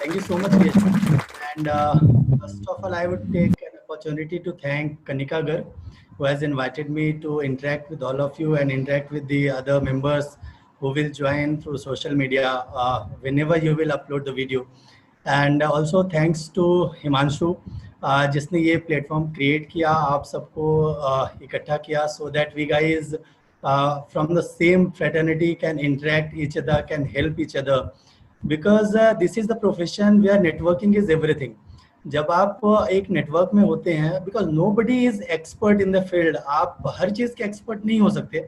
Thank you so much, Rachel. And first of all, I would take an opportunity to thank Kanika Gar, who has invited me to interact with all of you and interact with the other members who will join through social media whenever you will upload the video. And also thanks to Himanshu, जिसने ये platform create किया, आप सबको इकट्ठा किया, so that we guys from the same fraternity can interact each other, can help each other. Because this is the profession where networking is everything. जब आप एक नेटवर्क में होते हैं, because nobody is expert in the field, आप हर चीज़ के एक्सपर्ट नहीं हो सकते.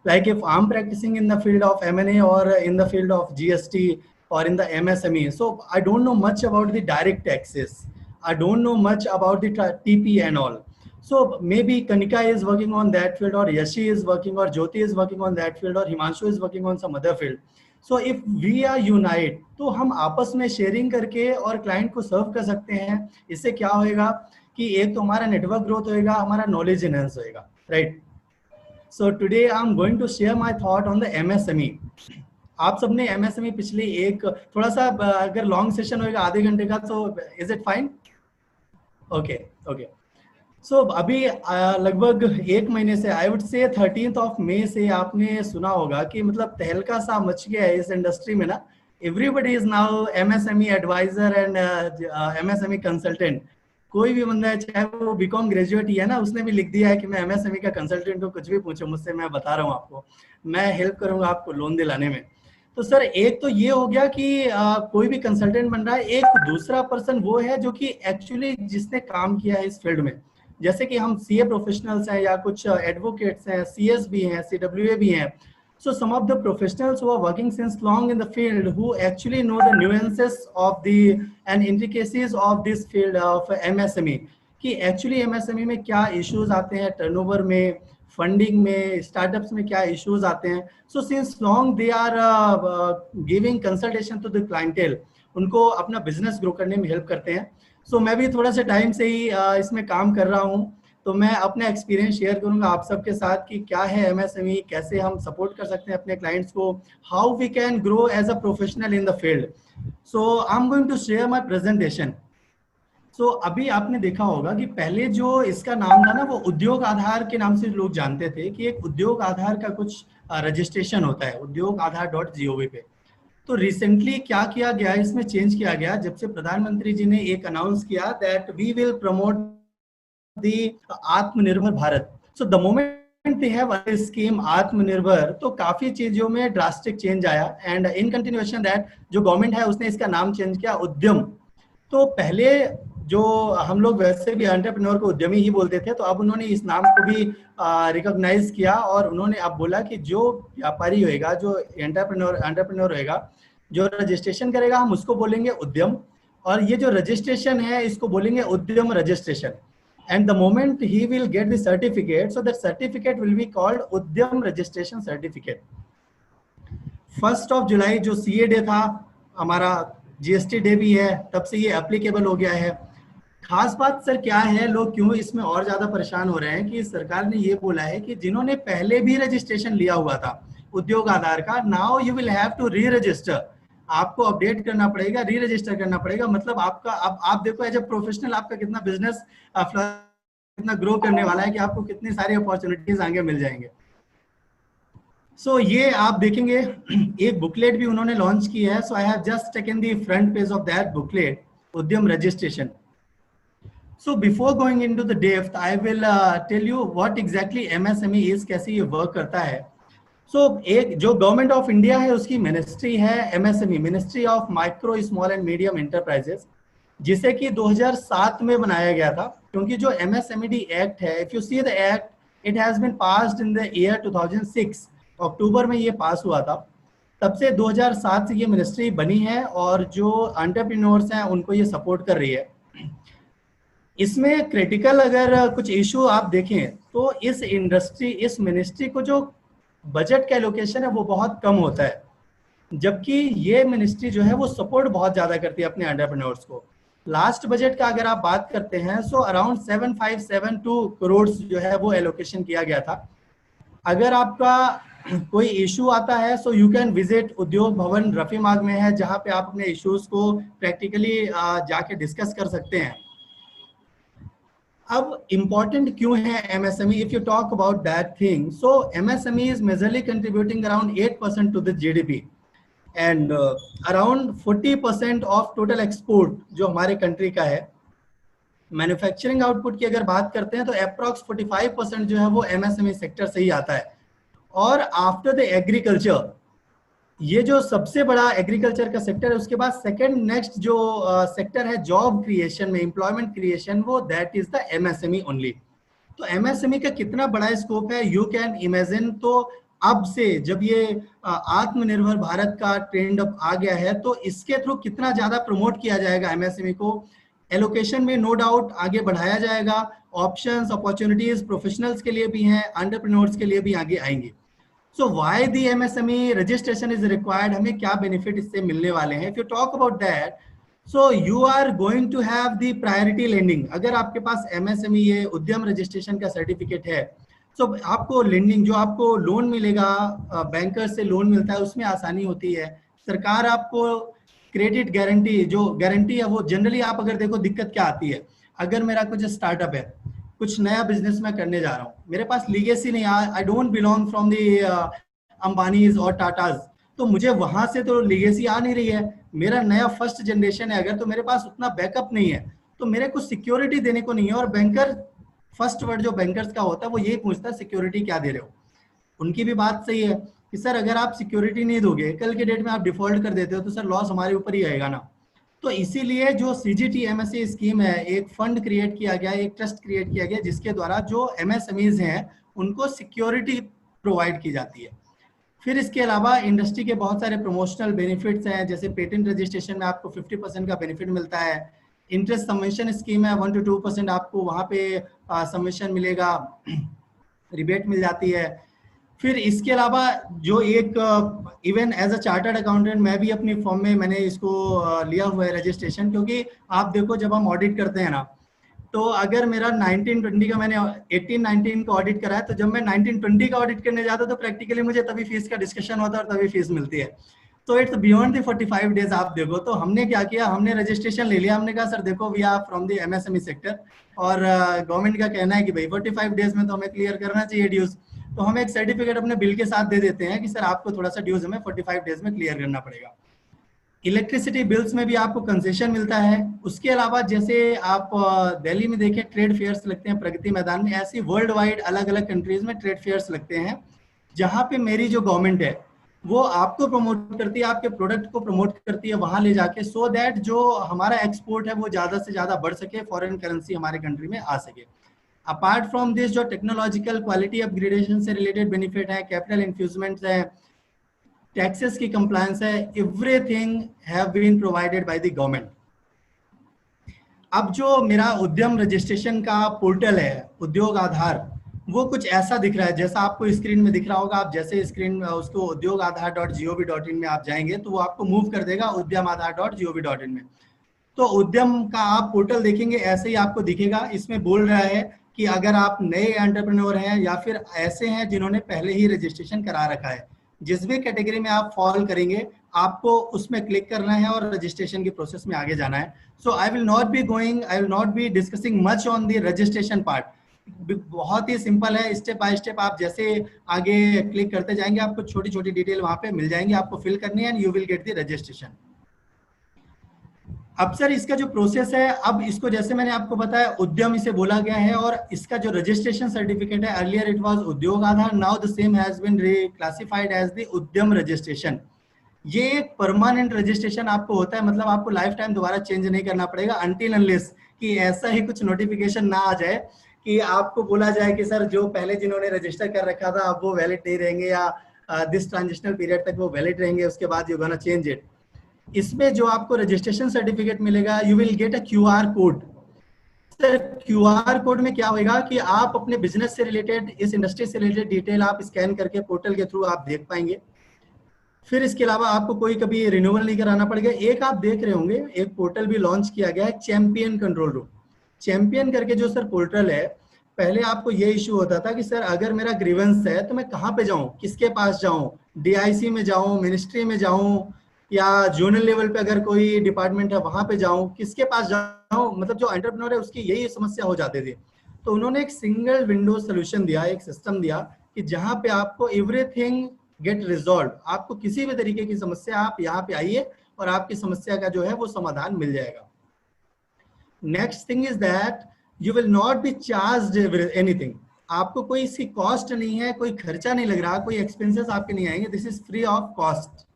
Like if I am practising in the field of M&A और इन द फील्ड ऑफ GST or in the MSME, so I don't know much about the direct taxes, I don't know much about the TP and all. So maybe Kanika is working on that field, or Yashi is working, or Jyoti is working on that field, or Himanshu is working on some other field. So if we are unite, तो हम आपस में sharing करके और client को सर्व कर सकते हैं. इससे क्या होएगा कि एक तो हमारा नेटवर्क ग्रोथ होएगा, हमारा नॉलेज इनहेंस होएगा, right. So today I am going to share my thought on the MSME. आप सबने MSME पिछले एक थोड़ा सा अगर लॉन्ग सेशन होएगा आधे घंटे का, तो is it fine? Okay okay. So अभी लगभग एक महीने से, आई वुड से 13 मई से आपने सुना होगा कि मतलब तहलका सा मच गया है इस इंडस्ट्री में ना. Everybody is now MSME advisor and MSME consultant. कोई भी बंदा है, चाहे वो BCom ग्रेजुएट ही है ना, उसने भी लिख दिया है कि मैं MSME का कंसल्टेंट हूँ, कुछ भी पूछो मुझसे, मैं बता रहा हूँ आपको, मैं हेल्प करूँगा आपको लोन दिलाने में. तो सर एक तो ये हो गया कि कोई भी कंसल्टेंट बन रहा है. एक दूसरा पर्सन वो है जो कि एक्चुअली जिसने काम किया है इस फील्ड में. जैसे कि हम CA प्रोफेशनल्स हैं या कुछ एडवोकेट्स हैं, CS भी हैं, CWA भी हैं. So some of the professionals who are working since long in the field, who actually know the nuances of the and intricacies of this field of MSME, कि actually MSME में क्या issues आते हैं, turnover में, funding में, startups में क्या issues आते हैं. So since long they are giving consultation to the clientele, उनको अपना business grow करने में help करते हैं. सो मैं भी थोड़ा सा टाइम से ही इसमें काम कर रहा हूँ, तो मैं अपना एक्सपीरियंस शेयर करूंगा आप सबके साथ कि क्या है MSME, कैसे हम सपोर्ट कर सकते हैं अपने क्लाइंट्स को, how we can grow as a professional in the field. So I am going to share my presentation. So अभी आपने देखा होगा कि पहले जो इसका नाम था ना, वो उद्योग आधार के नाम से लोग जानते थे कि एक उद्योग आधार का कुछ रजिस्ट्रेशन होता है udyogaadhar.gov पे. तो रिसेंटली क्या किया गया, इसमें चेंज किया गया जब से प्रधानमंत्री जी ने एक अनाउंस किया that we will promote the Atmanirbhar Bharat. So the moment they have a scheme Atmanirbhar, तो काफी चीजों में ड्रास्टिक चेंज आया. एंड इन कंटिन्यूएशन दैट जो गवर्नमेंट है उसने इसका नाम चेंज किया उद्यम. तो पहले जो हम लोग वैसे भी एंटरप्रेन्योर को उद्यमी ही बोलते थे, तो अब उन्होंने इस नाम को भी रिकॉग्नाइज किया और उन्होंने अब बोला कि जो व्यापारी होएगा, जो एंटरप्रेन्योर होएगा, जो रजिस्ट्रेशन करेगा, हम उसको बोलेंगे उद्यम, और ये जो रजिस्ट्रेशन है इसको बोलेंगे उद्यम registration. And the moment he will get the certificate, so that certificate will be called उद्यम रजिस्ट्रेशन सर्टिफिकेट. 1 जुलाई जो CA डे था, हमारा GST डे भी है, तब से ये एप्लीकेबल हो गया है. खास बात सर क्या है, लोग क्यों इसमें और ज्यादा परेशान हो रहे हैं कि सरकार ने ये बोला है कि जिन्होंने पहले भी रजिस्ट्रेशन लिया हुआ था उद्योग आधार का, now you will have to re register. आपको अपडेट करना पड़ेगा, री रजिस्टर करना पड़ेगा. मतलब आपका अब आप देखो एज ए प्रोफेशनल आपका कितना बिजनेस कितना ग्रो करने वाला है कि आपको कितनी सारी अपॉर्चुनिटीज आगे मिल जाएंगे. सो ये आप देखेंगे एक बुकलेट भी उन्होंने लॉन्च की है. So I have just taken the front page of that booklet, Udyam registration. So before going into the depth, I will tell you what exactly MSME is, कैसे ये वर्क करता है. So एक जो गवर्नमेंट ऑफ इंडिया है उसकी ministry है MSME, ministry of micro small and medium enterprises, जिसे कि 2007 में बनाया गया था. क्योंकि जो MSMED एक्ट है, if you see the act, it has been passed in the year 2006, अक्टूबर में ये पास हुआ था. तब से 2007 से ये मिनिस्ट्री बनी है और जो एंटरप्रेन्योर्स हैं उनको ये सपोर्ट कर रही है. इसमें क्रिटिकल अगर कुछ इशू आप देखें तो इस इंडस्ट्री, इस मिनिस्ट्री को जो बजट का एलोकेशन है वो बहुत कम होता है, जबकि ये मिनिस्ट्री जो है वो सपोर्ट बहुत ज्यादा करती है अपने एंटरप्रेन्योर्स को. लास्ट बजट का अगर आप बात करते हैं, सो अराउंड 7572 करोड़ जो है वो एलोकेशन किया गया था. अगर आपका कोई इशू आता है, सो यू कैन विजिट उद्योग भवन रफीमार्ग में है, जहां पे आप अपने इश्यूज को प्रैक्टिकली जाके डिस्कस कर सकते हैं। अब इम्पॉर्टेंट क्यों है MSME? If you talk about that thing, so MSME is majorly contributing around 8% to the GDP and around 40% of total export जो हमारे कंट्री का है। मैन्युफैक्चरिंग आउटपुट की अगर बात करते हैं तो अप्रॉक्स 45% जो है वो एमएसएमई सेक्टर से ही आता है। और आफ्टर द एग्रीकल्चर, ये जो सबसे बड़ा एग्रीकल्चर का सेक्टर है, उसके बाद सेकंड नेक्स्ट जो सेक्टर है जॉब क्रिएशन में, एम्प्लॉयमेंट क्रिएशन, वो that is the MSME only. तो एमएसएमई का कितना बड़ा स्कोप है यू कैन इमेजिन। तो अब से जब ये आत्मनिर्भर भारत का ट्रेंड अब आ गया है, तो इसके थ्रू कितना ज्यादा प्रमोट किया जाएगा एमएसएमई को, एलोकेशन में नो डाउट आगे बढ़ाया जाएगा। ऑप्शंस, अपॉर्चुनिटीज प्रोफेशनल्स के लिए भी हैं, एंटरप्रेन्योर्स के लिए भी आगे आएंगे। So why the MSME registration is required, हमें क्या बेनिफिट इससे मिलने वाले हैं? If you talk about that, so you are going to have the priority lending. अगर आपके पास एमएसएमई ये उद्यम रजिस्ट्रेशन का सर्टिफिकेट है, सो आपको लेंडिंग, जो आपको लोन मिलेगा, बैंकर से लोन मिलता है, उसमें आसानी होती है। सरकार आपको क्रेडिट गारंटी, जो गारंटी है वो जनरली आप अगर देखो, दिक्कत क्या आती है, अगर मेरा कुछ स्टार्टअप है, कुछ नया बिजनेस मैं करने जा रहा हूँ, मेरे पास लीगेसी नहीं, I don't belong from the Ambanis और टाटाज, तो मुझे वहां से तो लीगेसी आ नहीं रही है। मेरा नया फर्स्ट जनरेशन है अगर, तो मेरे पास उतना बैकअप नहीं है, तो मेरे को सिक्योरिटी देने को नहीं है। और बैंकर, फर्स्ट वर्ड जो बैंकर्स का होता है वो यही पूछता है, सिक्योरिटी क्या दे रहे हो? उनकी भी बात सही है कि सर अगर आप सिक्योरिटी नहीं दोगे, कल के डेट में आप डिफॉल्ट कर देते हो, तो सर लॉस हमारे ऊपर ही आएगा ना। तो इसीलिए जो सीजीटी एमएसए स्कीम है, एक फंड क्रिएट किया गया, एक ट्रस्ट क्रिएट किया गया, जिसके द्वारा जो एमएसएमईज हैं उनको सिक्योरिटी प्रोवाइड की जाती है। फिर इसके अलावा इंडस्ट्री के बहुत सारे प्रमोशनल बेनिफिट्स हैं, जैसे पेटेंट रजिस्ट्रेशन में आपको 50% का बेनिफिट मिलता है। इंटरेस्ट सबमिशन स्कीम है, 1 to 2% आपको वहाँ पे सबमिशन मिलेगा, रिबेट मिल जाती है। फिर इसके अलावा जो एक even as a chartered accountant मैं भी अपनी फॉर्म में मैंने इसको लिया हुआ है रजिस्ट्रेशन, क्योंकि आप देखो जब हम ऑडिट करते हैं ना, तो अगर मेरा 1920 का, मैंने 18-19 का ऑडिट करा है, तो जब मैं 1920 का ऑडिट करने जाता तो प्रैक्टिकली मुझे तभी फीस का डिस्कशन होता है और तभी फीस मिलती है। तो इट्स बियॉन्ड द 45 डेज। आप देखो, तो हमने क्या किया, हमने रजिस्ट्रेशन ले लिया, हमने कहा सर देखो we are from the MSME sector, और गवर्नमेंट का कहना है कि भाई 45 डेज में तो हमें क्लियर करना चाहिए ड्यूज, तो हम एक सर्टिफिकेट अपने बिल के साथ दे देते हैं कि सर आपको थोड़ा सा ड्यूज हमें 45 डेज में क्लियर करना पड़ेगा। इलेक्ट्रिसिटी बिल्स में भी आपको कंसेशन मिलता है। उसके अलावा जैसे आप दिल्ली में देखें ट्रेड फेयर्स लगते हैं प्रगति मैदान में, ऐसे वर्ल्ड वाइड अलग अलग कंट्रीज में ट्रेड फेयर्स लगते हैं, जहां पे मेरी जो गवर्नमेंट है वो आपको प्रमोट करती है, आपके प्रोडक्ट को प्रमोट करती है वहां ले जाके, सो दैट जो हमारा एक्सपोर्ट है वो ज्यादा से ज्यादा बढ़ सके, फॉरेन करेंसी हमारे कंट्री में आ सके। अपार्ट फ्रॉम दिस, जो टेक्नोलॉजिकल क्वालिटी अपग्रेडेशन से रिलेटेड बेनिफिट है, कैपिटल इन्फ्यूजमेंट है, टैक्सेस की कंप्लायंस है, everything have been provided by the government. अब जो मेरा उद्यम रजिस्ट्रेशन का पोर्टल है उद्योग आधार, वो कुछ ऐसा दिख रहा है जैसा आपको स्क्रीन में दिख रहा होगा। आप जैसे स्क्रीन उसको udyogaaadhar.gov.in में आप जाएंगे तो वो आपको मूव कर देगा udyamaadhar.gov.in में। तो उद्यम का आप पोर्टल देखेंगे ऐसे ही आपको दिखेगा। इसमें बोल रहा है कि अगर आप नए एंटरप्रेन्योर हैं या फिर ऐसे हैं जिन्होंने पहले ही रजिस्ट्रेशन करा रखा है, जिस भी कैटेगरी में आप फॉल करेंगे आपको उसमें क्लिक करना है और रजिस्ट्रेशन की प्रोसेस में आगे जाना है। So I will not be discussing much on the registration part. बहुत ही सिंपल है, स्टेप बाय स्टेप आप जैसे आगे क्लिक करते जाएंगे आपको छोटी छोटी डिटेल वहां पे मिल जाएंगी, आपको फिल करनी है and you will get the registration. अब सर इसका जो प्रोसेस है, अब इसको जैसे मैंने आपको बताया उद्यम इसे बोला गया है, और इसका जो रजिस्ट्रेशन सर्टिफिकेट है, earlier it was Udyog Aadhaar, now the same has been reclassified as the Udyam registration. ये एक परमानेंट रजिस्ट्रेशन आपको होता है, मतलब आपको लाइफ टाइम दोबारा चेंज नहीं करना पड़ेगा अनटिल अनलेस कि ऐसा ही कुछ नोटिफिकेशन ना आ जाए कि आपको बोला जाए कि सर जो पहले जिन्होंने रजिस्टर कर रखा था अब वो वैलिड नहीं रहेंगे, या दिस ट्रांजिशनल पीरियड तक वो वैलिड रहेंगे, उसके बाद यू गोना चेंज इट। इसमें जो आपको रजिस्ट्रेशन सर्टिफिकेट मिलेगा, you will get a QR code. Sir QR code में क्या होगा कि आप अपने बिजनेस से रिलेटेड, इस इंडस्ट्री से रिलेटेड डिटेल आप स्कैन करके पोर्टल के थ्रू आप देख पाएंगे। फिर इसके अलावा आपको कोई कभी रिन्यूअल नहीं कराना पड़ेगा। एक आप देख रहे होंगे एक पोर्टल भी लॉन्च किया गया है, चैंपियन कंट्रोल रूम। चैंपियन करके जो सर पोर्टल है, पहले आपको ये इशू होता था कि सर अगर मेरा ग्रीवेंस है तो मैं कहाँ पे जाऊं, किसके पास जाऊं, डीआईसी में जाऊं, मिनिस्ट्री में जाऊं, या जोनल लेवल पे अगर कोई डिपार्टमेंट है वहां पे जाऊं, किसके पास जाऊं, मतलब जो एंटरप्रेन्योर है उसकी यही समस्या हो जाती थी। तो उन्होंने एक सिंगल विंडो सोल्यूशन दिया, एक सिस्टम दिया कि जहां पे आपको एवरीथिंग गेट रिजॉल्व, आपको किसी भी तरीके की समस्या आप यहाँ पे आइए और आपकी समस्या का जो है वो समाधान मिल जाएगा। Next thing is that you will not B charged anything, आपको कोई इसकी कॉस्ट नहीं है, कोई खर्चा नहीं लग रहा, कोई एक्सपेंसेस आपके नहीं आएंगे, this is free of cost.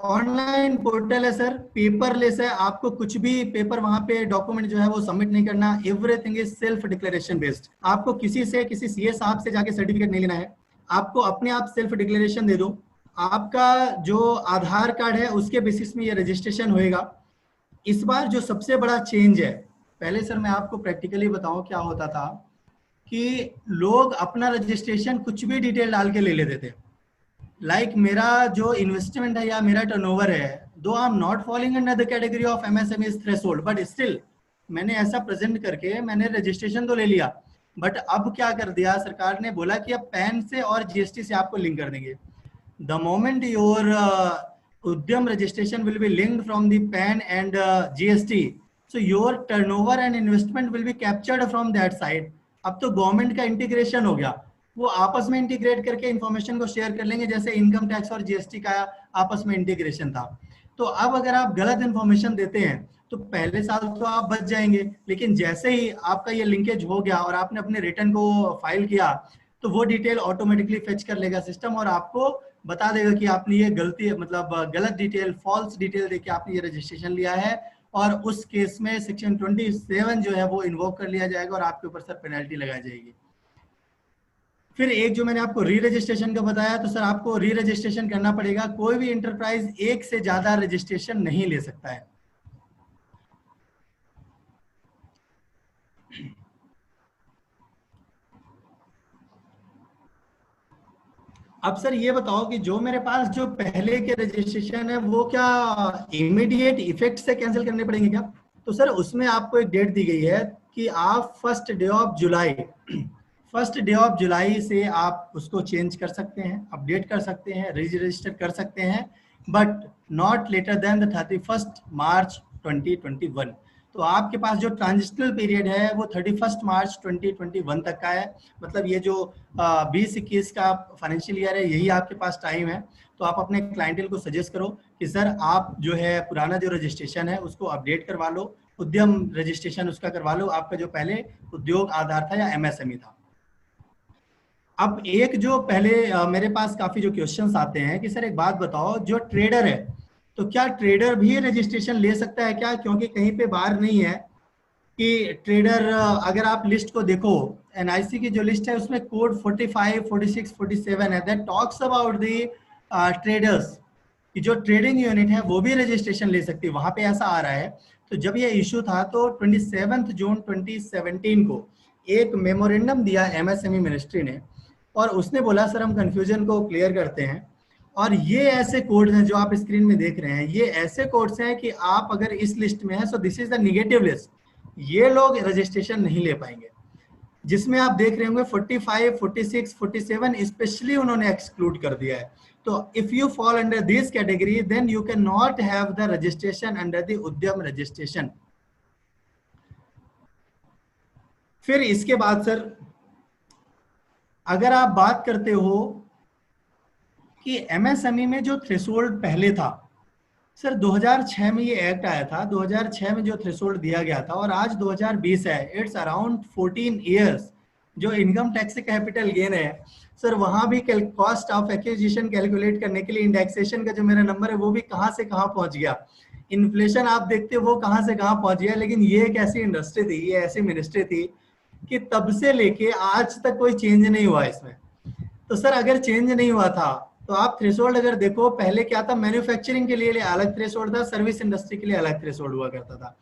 Online portal है सर, पेपरलेस है, आपको कुछ भी पेपर वहां पे डॉक्यूमेंट जो है वो सबमिट नहीं करना, everything is self declaration based. आपको किसी से, किसी सीए साहब से जाके सर्टिफिकेट नहीं लेना है, आपको अपने आप सेल्फ डिक्लेरेशन दे दो, आपका जो आधार कार्ड है उसके बेसिस में ये रजिस्ट्रेशन होएगा। इस बार जो सबसे बड़ा चेंज है, पहले सर मैं आपको प्रैक्टिकली बताऊं क्या होता था कि लोग अपना रजिस्ट्रेशन कुछ भी डिटेल डाल के ले लेते थे। लाइक मेरा जो इन्वेस्टमेंट है या मेरा टर्नओवर है, दो I am not following under the category of MSME threshold, but still मैंने ऐसा प्रेजेंट करके मैंने रजिस्ट्रेशन तो ले लिया। बट अब क्या कर दिया सरकार ने, बोला कि अब पैन से और जीएसटी से आपको लिंक कर देंगे। The moment your Udyam registration will be linked from the PAN and GST, so your turnover and investment will be captured from that side. अब तो गवर्नमेंट का इंटीग्रेशन हो गया, वो आपस में इंटीग्रेट करके इंफॉर्मेशन को शेयर कर लेंगे, जैसे इनकम टैक्स और जीएसटी का आपस में इंटीग्रेशन था। तो अब अगर आप गलत इंफॉर्मेशन देते हैं तो पहले साल तो आप बच जाएंगे, लेकिन जैसे ही आपका ये लिंकेज हो गया और आपने अपने रिटर्न को फाइल किया तो वो डिटेल ऑटोमेटिकली फेच कर लेगा सिस्टम और आपको बता देगा कि आपने ये गलती, मतलब गलत डिटेल, फॉल्स डिटेल देके आपने ये रजिस्ट्रेशन लिया है, और उस केस में सेक्शन 27 जो है वो इन्वोक कर लिया जाएगा और आपके ऊपर सर पेनल्टी लगाई जाएगी। फिर एक जो मैंने आपको री रजिस्ट्रेशन का बताया, तो सर आपको री रजिस्ट्रेशन करना पड़ेगा, कोई भी इंटरप्राइज एक से ज्यादा रजिस्ट्रेशन नहीं ले सकता है। अब सर ये बताओ कि जो मेरे पास जो पहले के रजिस्ट्रेशन है वो क्या इमीडिएट इफेक्ट से कैंसिल करने पड़ेंगे क्या? तो सर उसमें आपको एक डेट दी गई है कि आप 1 day of July 1 day of July से आप उसको चेंज कर सकते हैं, अपडेट कर सकते हैं, रजिस्टर कर सकते हैं, but not later than the 31 March 2021। तो आपके पास जो ट्रांजिशनल पीरियड है वो 31 मार्च 2021 तक का है, मतलब ये जो 20-21 का फाइनेंशियल ईयर है यही आपके पास टाइम है। तो आप अपने क्लाइंटेल को सजेस्ट करो कि सर आप जो है पुराना जो रजिस्ट्रेशन है उसको अपडेट करवा लो, उद्यम रजिस्ट्रेशन उसका करवा लो, आपका जो पहले उद्योग आधार था या एमएसएमई था। अब एक जो पहले मेरे पास काफी जो क्वेश्चंस आते हैं कि सर एक बात बताओ, जो ट्रेडर है तो क्या ट्रेडर भी रजिस्ट्रेशन ले सकता है क्या? क्योंकि कहीं पे बाहर नहीं है कि ट्रेडर, अगर आप लिस्ट को देखो एनआईसी की जो लिस्ट है उसमें कोड 45, 46, 47 है, that talks about the traders कि जो ट्रेडिंग यूनिट है वो भी रजिस्ट्रेशन ले सकती है, वहां पे ऐसा आ रहा है। तो जब ये इशू था तो 27 जून 2017 को एक मेमोरेंडम दिया एमएसएमई मिनिस्ट्री ने, और उसने बोला सर हम कंफ्यूजन को क्लियर करते हैं, और ये ऐसे कोड्स हैं जो आप स्क्रीन में देख रहे हैं, ये ऐसे कोड्स हैं कि आप अगर इस लिस्ट में है so this is the negative list, ये लोग रजिस्ट्रेशन नहीं ले पाएंगे। जिसमें आप देख रहे होंगे 45, 46, 47 स्पेशली उन्होंने एक्सक्लूड कर दिया है। तो if you fall under this category then you can not have the registration under the Udyam registration. फिर इसके बाद सर अगर आप बात करते हो कि एमएसएमई में जो थ्रेशोल्ड पहले था, सर 2006 में ये एक्ट आया था, 2006 में जो थ्रेशोल्ड दिया गया था, और आज 2020 है, इट्स अराउंड 14 इयर्स। जो इनकम टैक्स से कैपिटल गेन है सर, वहां भी कॉस्ट ऑफ एक्विजिशन कैलकुलेट करने के लिए इंडेक्सेशन का जो मेरा नंबर है वो भी कहां से कहां पहुंच गया, इन्फ्लेशन आप देखते हो वो कहां से कहां पहुंच गया। लेकिन ये एक ऐसी इंडस्ट्री थी, ये ऐसी मिनिस्ट्री थी कि तब से लेके आज तक कोई चेंज नहीं हुआ इसमें। तो सर अगर चेंज नहीं हुआ था तो आप थ्रेशोल्ड अगर देखो, पहले क्या था, मैन्युफैक्चरिंग के लिए अलग थ्रेशोल्ड था, सर्विस इंडस्ट्री के लिए अलग थ्रेशोल्ड हुआ करता था,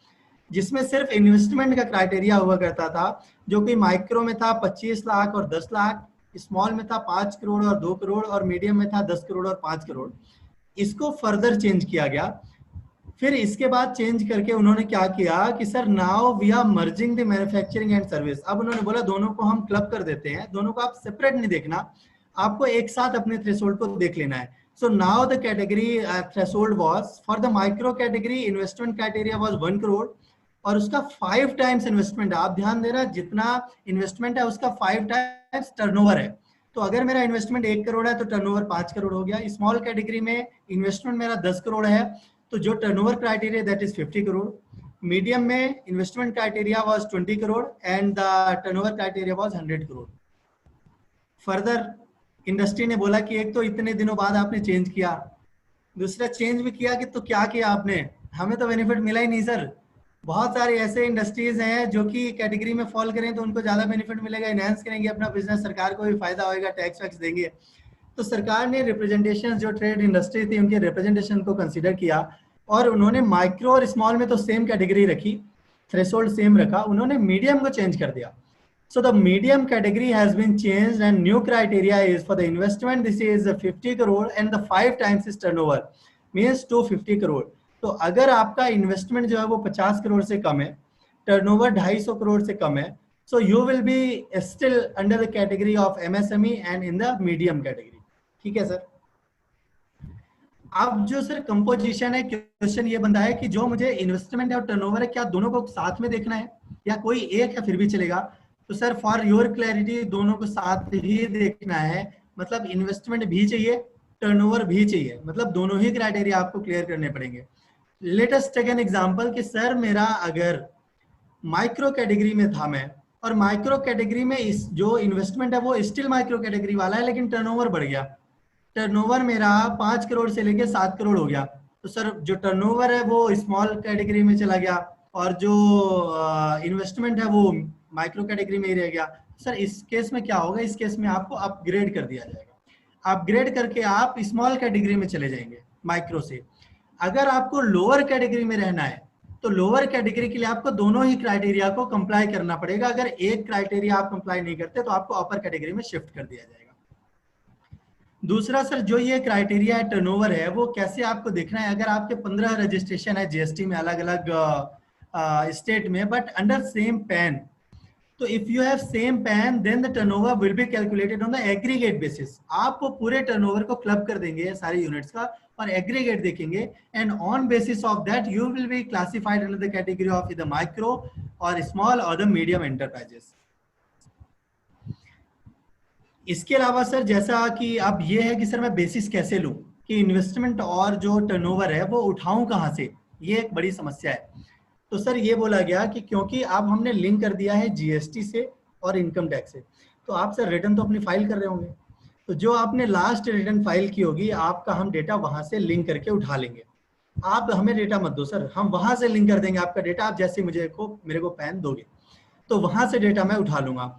जिसमें सिर्फ इन्वेस्टमेंट का क्राइटेरिया हुआ करता था, जो कि माइक्रो में था 25 लाख और 10 लाख, स्मॉल में था 5 करोड़ और 2 करोड़, और मीडियम में था 10 करोड़ और 5 करोड़। इसको फर्दर चेंज किया गया फिर इसके बाद चेंज करके उन्होंने क्या किया कि sir now we are merging the manufacturing and service. अब उन्होंने बोला दोनों को हम क्लब कर देते हैं, दोनों को आप सेपरेट नहीं देखना, आपको एक साथ अपने थ्रेशोल्ड को देख लेना है। So now the category threshold was for the micro category investment criteria was 1 crore और उसका 5 टाइम्स इन्वेस्टमेंट। आप ध्यान देना, जितना इन्वेस्टमेंट है उसका 5 टाइम्स टर्नओवर है। तो अगर मेरा इन्वेस्टमेंट 1 करोड़ है तो टर्नओवर 5 करोड़ हो गया। स्मॉल कैटेगरी में इन्वेस्टमेंट मेरा 10 करोड़ है तो जो turnover criteria that is 50 crore. Medium में investment criteria was 20 crore and the turnover criteria was 100 crore. Further industry ने बोला कि एक तो इतने दिनों बाद आपने चेंज किया, दूसरा चेंज भी किया कि तो क्या किया आपने, हमें तो बेनिफिट मिला ही नहीं सर। बहुत सारे ऐसे इंडस्ट्रीज हैं जो कि कैटेगरी में फॉल करें तो उनको ज्यादा बेनिफिट मिलेगा, इनहेंस करेंगे अपना बिजनेस, सरकार को भी फायदा होगा, टैक्स वैक्स देंगे। तो सरकार ने रिप्रेजेंटेशन जो ट्रेड इंडस्ट्री थी उनके रिप्रेजेंटेशन को कंसीडर किया और उन्होंने माइक्रो और स्मॉल में तो सेम कैटेगरी रखी, थ्रेशोल्ड सेम रखा, उन्होंने मीडियम को चेंज कर दिया। So the medium category has been changed and new criteria is for the investment this is 50 crore and the 5 times is turnover means 250 crore। तो अगर आपका इन्वेस्टमेंट जो है वो 50 करोड़ से कम है, टर्नओवर 250 करोड़ से कम है, so you will be still under the category of MSME and in the medium category। ठीक है सर। अब जो सर कंपोजिशन है, क्वेश्चन ये बनता है कि जो मुझे इन्वेस्टमेंट और टर्नओवर है क्या दोनों को साथ में देखना है या कोई एक है फिर भी चलेगा। तो सर फॉर योर क्लैरिटी दोनों को साथ ही देखना है, मतलब इन्वेस्टमेंट भी चाहिए टर्नओवर भी चाहिए, मतलब दोनों ही क्राइटेरिया आपको क्लियर करने पड़ेंगे। Let us take an example कि सर मेरा अगर माइक्रो कैटेगरी में था मैं और माइक्रो कैटेगरी में इस जो इन्वेस्टमेंट है वो स्टिल माइक्रो कैटेगरी वाला है लेकिन टर्नओवर बढ़ गया, टर्नओवर मेरा 5 करोड़ से लेके 7 करोड़ हो गया, तो सर जो टर्नओवर है वो स्मॉल कैटेगरी में चला गया और जो इन्वेस्टमेंट है वो माइक्रो कैटेगरी में ही रह गया। सर इस केस में क्या होगा, इस केस में आपको अपग्रेड कर दिया जाएगा, अपग्रेड करके आप स्मॉल कैटेगरी में चले जाएंगे माइक्रो से। अगर आपको लोअर कैटेगरी में रहना है तो लोअर कैटेगरी के लिए आपको दोनों ही क्राइटेरिया को कंप्लाई करना पड़ेगा, अगर एक क्राइटेरिया आप कंप्लाई नहीं करते तो आपको अपर कैटेगरी में शिफ्ट कर दिया जाएगा। दूसरा सर जो ये क्राइटेरिया है टर्नओवर है वो कैसे आपको देखना है, अगर आपके 15 रजिस्ट्रेशन है जीएसटी में अलग अलग स्टेट में बट अंडर सेम पैन, तो if you have same PAN then the turnover will be calculated on the aggregate basis. आप वो पूरे टर्नओवर को क्लब कर देंगे सारी यूनिट्स का और एग्रीगेट देखेंगे and on basis of that you will be classified under the category of the micro और स्मॉल और द मीडियम एंटरप्राइजेस। इसके अलावा सर जैसा कि अब ये है कि सर मैं बेसिस कैसे लूं कि इन्वेस्टमेंट और जो टर्नओवर है वो उठाऊं कहां से, ये एक बड़ी समस्या है। तो सर ये बोला गया कि क्योंकि अब हमने लिंक कर दिया है जीएसटी से और इनकम टैक्स से, तो आप सर रिटर्न तो अपनी फाइल कर रहे होंगे, तो जो आपने लास्ट रिटर्न फाइल की होगी आपका हम डेटा वहां से लिंक करके उठा लेंगे। आप हमें डेटा मत दो सर, हम वहां से लिंक कर देंगे आपका डेटा, आप जैसे मेरे को पैन दोगे तो वहां से डेटा मैं उठा लूंगा।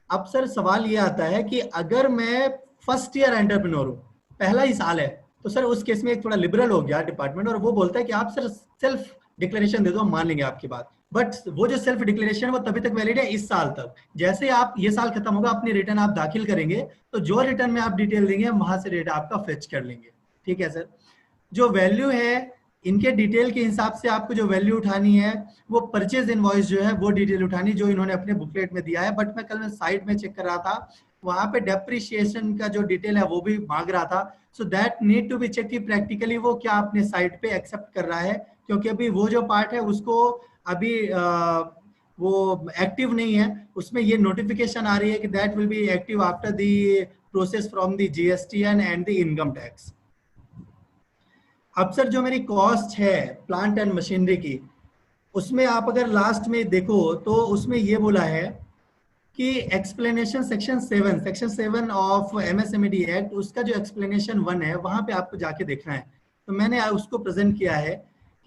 अब सर सवाल ये आता है कि अगर मैं फर्स्ट ईयर एंटरप्रेन्योर हूँ, पहला ही साल है, तो सर उस केस में एक थोड़ा लिबरल हो गया डिपार्टमेंट और वो बोलता है कि आप सर सेल्फ डिक्लेरेशन दे दो, हम मान लेंगे आपकी बात, बट वो जो सेल्फ डिक्लेरेशन वो तभी तक वैलिड है इस साल तक, जैसे आप ये साल खत्म होगा अपनी रिटर्न आप दाखिल करेंगे तो जो रिटर्न में आप डिटेल देंगे हम वहां से डेटा आपका फेच कर लेंगे। ठीक है सर। जो वैल्यू है इनके डिटेल के हिसाब से आपको जो वैल्यू उठानी है वो परचेज इनवॉइस जो है वो डिटेल उठानी जो इन्होंने अपने बुकलेट में दिया है, बट मैं कल मैं साइट में चेक कर रहा था वहां पे डेप्रिशिएशन का जो डिटेल है वो भी मांग रहा था, so that need to be check कि प्रैक्टिकली वो क्या अपने साइट पे एक्सेप्ट कर रहा है, क्योंकि अभी वो जो पार्ट है उसको अभी वो एक्टिव नहीं है, उसमें ये नोटिफिकेशन आ रही है कि that will be active after the process from the GSTN and the income tax. अब सर जो मेरी कॉस्ट है प्लांट एंड मशीनरी की, उसमें आप अगर लास्ट में देखो तो उसमें ये बोला है कि explanation section 7 of MSMED act, उसका जो एक्सप्लेनेशन 1 है वहां पे आपको जाके देखना है। तो मैंने उसको प्रेजेंट किया है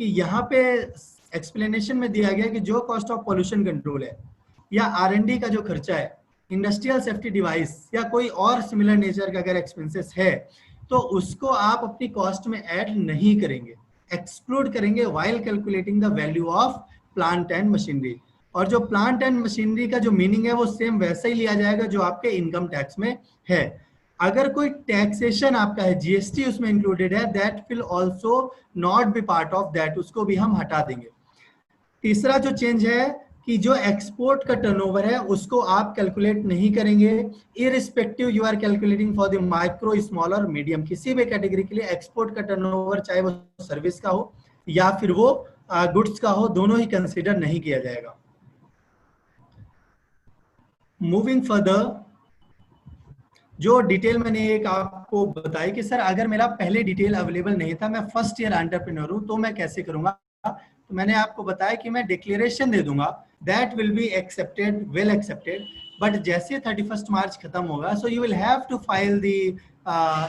कि यहाँ पे एक्सप्लेनेशन में दिया गया कि जो कॉस्ट ऑफ पॉल्यूशन कंट्रोल है या आरएनडी का जो खर्चा है, इंडस्ट्रियल सेफ्टी डिवाइस या कोई और सिमिलर नेचर का अगर एक्सपेंसेस है तो उसको आप अपनी कॉस्ट में ऐड नहीं करेंगे, एक्सक्लूड करेंगे while calculating the value of plant and machinery. और जो प्लांट एंड मशीनरी का जो मीनिंग है वो सेम वैसा ही लिया जाएगा जो आपके इनकम टैक्स में है। अगर कोई टैक्सेशन आपका है, जीएसटी उसमें इंक्लूडेड है, that will also not be part of that, उसको भी हम हटा देंगे। तीसरा जो चेंज है कि जो एक्सपोर्ट का टर्नओवर है उसको आप कैलकुलेट नहीं करेंगे, irrespective you are calculating for the micro, small और मीडियम, किसी भी कैटेगरी के लिए एक्सपोर्ट का टर्नओवर चाहे वो सर्विस का हो या फिर वो गुड्स का हो, दोनों ही कंसीडर नहीं किया जाएगा। मूविंग फर्दर, जो डिटेल मैंने एक आपको बताई कि सर अगर मेरा पहले डिटेल अवेलेबल नहीं था, मैं फर्स्ट ईयर एंटरप्रेन्योर हूं, तो मैं कैसे करूंगा, तो मैंने आपको बताया कि मैं डिक्लेरेशन दे दूंगा, that will be accepted, well accepted, but जैसे 31 मार्च खत्म होगा, so you will have to file the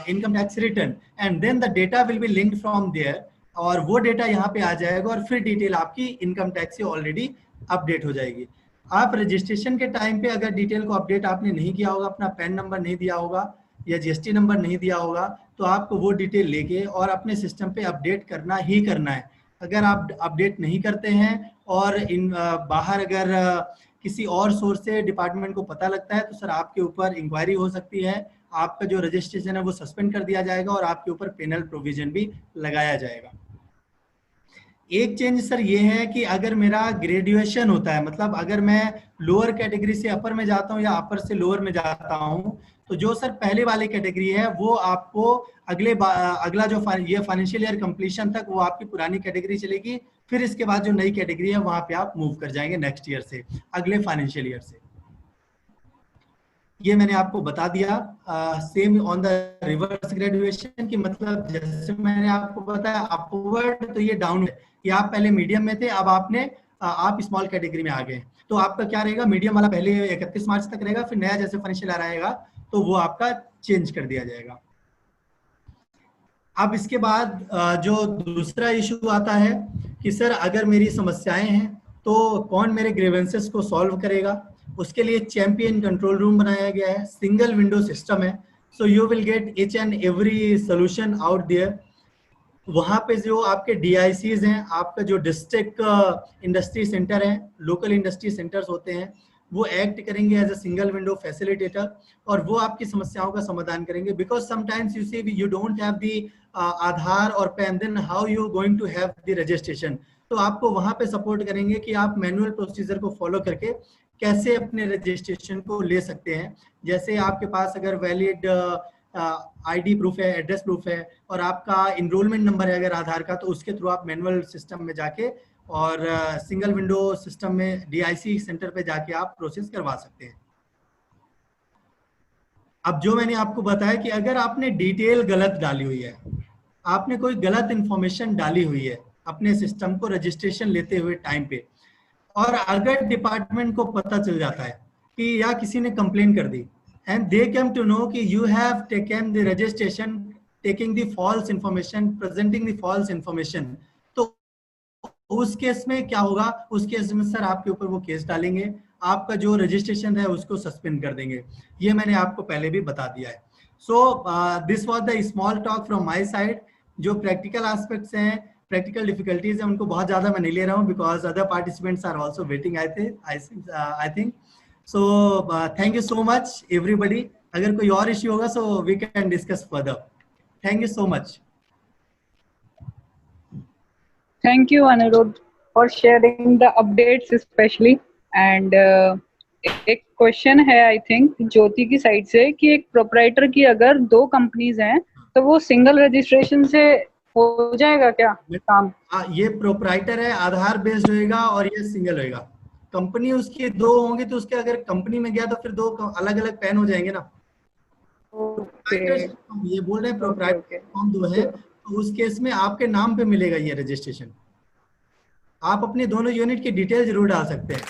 income tax return and then the data will be linked from there, और वो डेटा यहाँ पे आ जाएगा और फिर डिटेल आपकी इनकम टैक्स से ऑलरेडी अपडेट हो जाएगी। आप रजिस्ट्रेशन के टाइम पे अगर डिटेल को अपडेट आपने नहीं किया होगा, अपना पैन नंबर नहीं दिया होगा या जीएसटी नंबर नहीं दिया होगा, तो आपको वो डिटेल लेके और अपने सिस्टम पे अपडेट करना ही करना है। अगर आप अपडेट नहीं करते हैं और बाहर अगर किसी और सोर्स से डिपार्टमेंट को पता लगता है, तो सर आपके ऊपर इंक्वायरी हो सकती है, आपका जो रजिस्ट्रेशन है वो सस्पेंड कर दिया जाएगा और आपके ऊपर पेनल प्रोविजन भी लगाया जाएगा। एक चेंज सर ये है कि अगर मेरा ग्रेजुएशन होता है, मतलब अगर मैं लोअर कैटेगरी से अपर में जाता हूँ या अपर से लोअर में जाता हूँ, तो जो सर पहले वाली कैटेगरी है वो आपको अगला जो ये फाइनेंशियल ईयर कंप्लीशन तक वो आपकी पुरानी कैटेगरी चलेगी, फिर इसके बाद जो नई कैटेगरी है वहां पे आप मूव कर जाएंगे नेक्स्ट ईयर से, अगले फाइनेंशियल ईयर से। ये मैंने आपको बता दिया। Same on the reverse graduation की, मतलब जैसे मैंने आपको बताया अपवर्ड, तो ये डाउन है कि आप पहले मीडियम में थे, अब आप स्मॉल कैटेगरी में आ गए, तो आपका क्या रहेगा, मीडियम वाला पहले 31 मार्च तक रहेगा, फिर नया जैसे फाइनेंशियल ईयर आएगा तो वो आपका चेंज कर दिया जाएगा। अब इसके बाद जो दूसरा इशू आता है कि सर अगर मेरी समस्याएं हैं तो कौन मेरे ग्रीवेंसेस को सॉल्व करेगा, उसके लिए चैंपियन कंट्रोल रूम बनाया गया है, सिंगल विंडो सिस्टम है, so you will get each and every solution out there. वहां पे जो आपके DICs हैं, आपका जो डिस्ट्रिक्ट इंडस्ट्री सेंटर है, लोकल इंडस्ट्री सेंटर्स होते हैं, वो एक्ट करेंगे as a single window facilitator और वो आपकी समस्याओं का समाधान करेंगे। Because sometimes you see you don't have the Aadhaar और PAN, then how you going to have the registration, तो आपको वहां पे सपोर्ट करेंगे कि आप मैनुअल प्रोसीजर को फॉलो करके कैसे अपने रजिस्ट्रेशन को ले सकते हैं। जैसे आपके पास अगर वैलिड ID प्रूफ है, एड्रेस प्रूफ है और आपका इनरोलमेंट नंबर है अगर आधार का, तो उसके थ्रू आप मैनुअल सिस्टम में जाके और सिंगल विंडो सिस्टम में DIC सेंटर पे जाके आप प्रोसेस करवा सकते हैं। अब जो मैंने आपको बताया कि अगर आपने डिटेल गलत डाली हुई है, आपने कोई गलत इंफॉर्मेशन डाली हुई है अपने सिस्टम को रजिस्ट्रेशन लेते हुए टाइम पे, और अगर डिपार्टमेंट को पता चल जाता है कि या किसी ने कंप्लेन कर दी and they came to know कि you have taken the registration taking the false information, presenting the false information, तो उस केस में क्या होगा, उस केस में सर आपके ऊपर वो केस डालेंगे, आपका जो रजिस्ट्रेशन है उसको सस्पेंड कर देंगे। ये मैंने आपको पहले भी बता दिया है। So this was the small talk from my side. जो प्रैक्टिकल एस्पेक्ट्स हैं, प्रैक्टिकल डिफिकल्टीज हैं, उनको बहुत ज्यादा मैं नहीं ले रहा हूँ because other participants are also waiting I think. So thank you so much everybody. अगर कोई और इश्यू होगा so we can discuss further. Thank you so much. Thank you Anirudh for sharing the updates especially. And एक question है I think ज्योति की side से कि एक प्रोप्राइटर की अगर 2 कंपनीज हैं तो वो सिंगल रजिस्ट्रेशन से हो जाएगा क्या काम? ये प्रोप्राइटर है, आधार बेस्ड होएगा और ये सिंगल होएगा। कंपनी उसकी 2 होंगी तो उसके अगर कंपनी में गया तो फिर 2 अलग अलग पैन हो जाएंगे ना। ये बोल रहे हैं प्रोप्राइटर फॉर्म 2 है तो उस केस में आपके नाम पे मिलेगा ये रजिस्ट्रेशन। आप अपने दोनों यूनिट की डिटेल जरूर डाल सकते हैं।